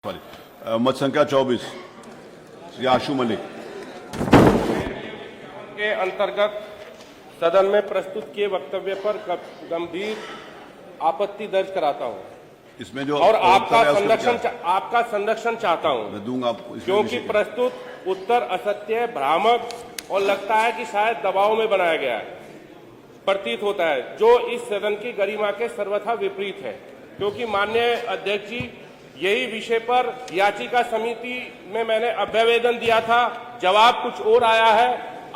मत संख्या 24 श्री आशु मलिक के अंतर्गत सदन में प्रस्तुत किए वक्तव्य पर गंभीर आपत्ति दर्ज कराता हूं। इसमें जो और आपका संरक्षण चाहता हूं। मैं दूंगा क्योंकि प्रस्तुत उत्तर असत्य, भ्रामक और लगता है कि शायद दबाव में बनाया गया है, प्रतीत होता है, जो इस सदन की गरिमा के सर्वथा विपरीत है। क्योंकि माननीय अध्यक्ष जी, यही विषय पर याचिका समिति में मैंने अभ्यवेदन दिया था, जवाब कुछ और आया है।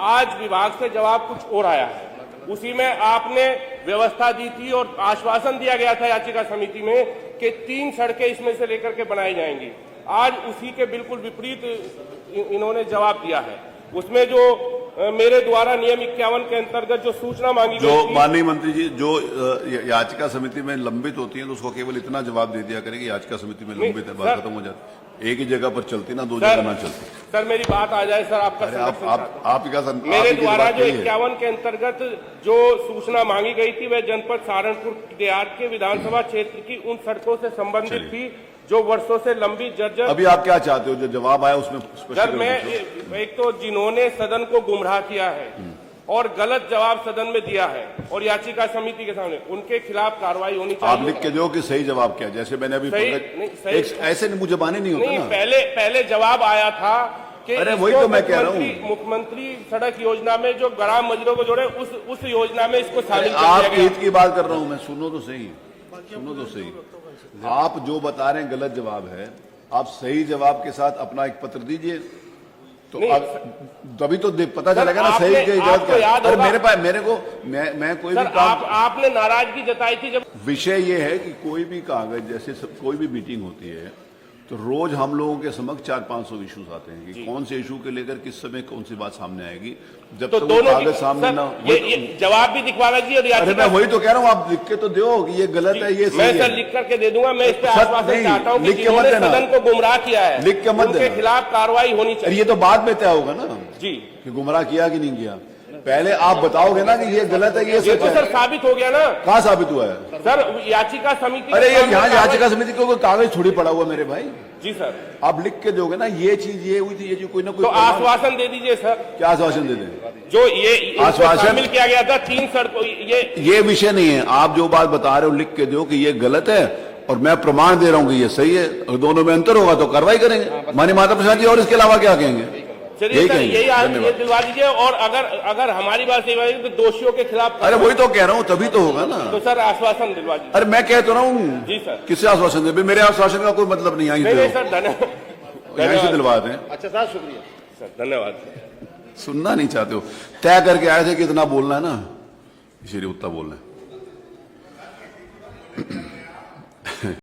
आज विभाग से जवाब कुछ और आया है। उसी में आपने व्यवस्था दी थी और आश्वासन दिया गया था याचिका समिति में कि 3 सड़कें इसमें से लेकर के बनाई जाएंगी। आज उसी के बिल्कुल विपरीत इन्होंने जवाब दिया है। उसमें जो मेरे द्वारा नियम 51 के अंतर्गत जो सूचना मांगी गई जो माननीय मंत्री जी, जो याचिका समिति में लंबित होती है तो उसको केवल इतना जवाब दे दिया करेगी याचिका समिति में लंबित है, बात खत्म हो जाती। एक ही जगह पर चलती ना, 2 जगह ना चलती। सर मेरी बात आ जाए सर, आपका मेरे द्वारा जो 51 के अंतर्गत जो सूचना मांगी गई थी वह जनपद सहारनपुर देहात के विधानसभा क्षेत्र की उन सड़कों से संबंधित थी जो वर्षों से लंबी जर्जर। अभी आप क्या चाहते हो? जो जवाब आया उसमें सर मैं एक तो जिन्होंने सदन को गुमराह किया है और गलत जवाब सदन में दिया है और याचिका समिति के सामने, उनके खिलाफ कार्रवाई होनी चाहिए। आप लिख के दो कि सही जवाब क्या, जैसे मैंने अभी ऐसे मुझे बाने नहीं होता ना। पहले जवाब आया था कि अरे वही तो मैं कह रहा हूँ, मुख्यमंत्री सड़क योजना में जो ग्राम मजदूरों को जोड़े उस योजना में इसको शामिल कर आप दिया गया। ईद की बात कर रहा हूँ मैं, सुनो तो सही। आप जो बता रहे हैं गलत जवाब है, आप सही जवाब के साथ अपना एक पत्र दीजिए तो तभी तो पता चलेगा ना सही के गलत क्या। अरे मेरे को मैं कोई भी काम, आपने नाराजगी जताई थी जब विषय ये है कि कोई भी कागज, जैसे कोई भी मीटिंग होती है तो रोज हम लोगों के समक्ष 400-500 इश्यूज आते हैं कि कौन से इशू के लेकर किस समय कौन सी बात सामने आएगी। जब तो तक वो कागज सामने ना ये जवाब भी दिखवा लीजिए। अरे मैं वही तो कह रहा हूँ, आप लिख के तो दो कि ये गलत है, ये मैं सर लिख करके दे दूंगा। मैं इस पे आश्वासन चाहता हूँ कि जिन्होंने सदन को गुमराह किया है लिख के मत उनके खिलाफ कार्रवाई होनी चाहिए। ये तो बाद में तय होगा ना जी कि गुमराह किया कि नहीं किया। पहले आप बताओगे ना कि ये गलत है, ये सच है। सर साबित हो गया ना। कहाँ साबित हुआ है सर? याचिका समिति। अरे ये यहाँ याचिका समिति को कोई कागज थोड़ी पड़ा हुआ मेरे भाई। जी सर, आप लिख के दोगे ना ये चीज ये हुई थी, ये चीज कोई ना कोई। तो आश्वासन दे दीजिए सर। क्या आश्वासन दे दें? जो ये आश्वासन शामिल किया गया था 3 सड़कों, ये विषय नहीं है। आप जो बात बता रहे हो लिख के दो कि ये गलत है और मैं प्रमाण दे रहा हूँ कि ये सही है। और दोनों में अंतर होगा तो कार्रवाई करेंगे माननीय माता प्रसाद जी। और इसके अलावा क्या कहेंगे? चलिए सर यही दिलवा दीजिए। और अगर हमारी बात सही तो दोषियों के खिलाफ। अरे वही तो कह रहा हूँ, तभी तो होगा ना। तो सर आश्वासन दिलवा दीजिए। अरे मैं कह तो रहा हूँ। जी सर। किससे आश्वासन दे? मेरे आश्वासन का कोई मतलब नहीं। नहीं सर, यहीं से दिलवा दें। अच्छा सर, शुक्रिया सर, धन्यवाद। सुनना नहीं चाहते हो? तय करके आए थे कि इतना बोलना है ना, इसीलिए उतना बोलना है।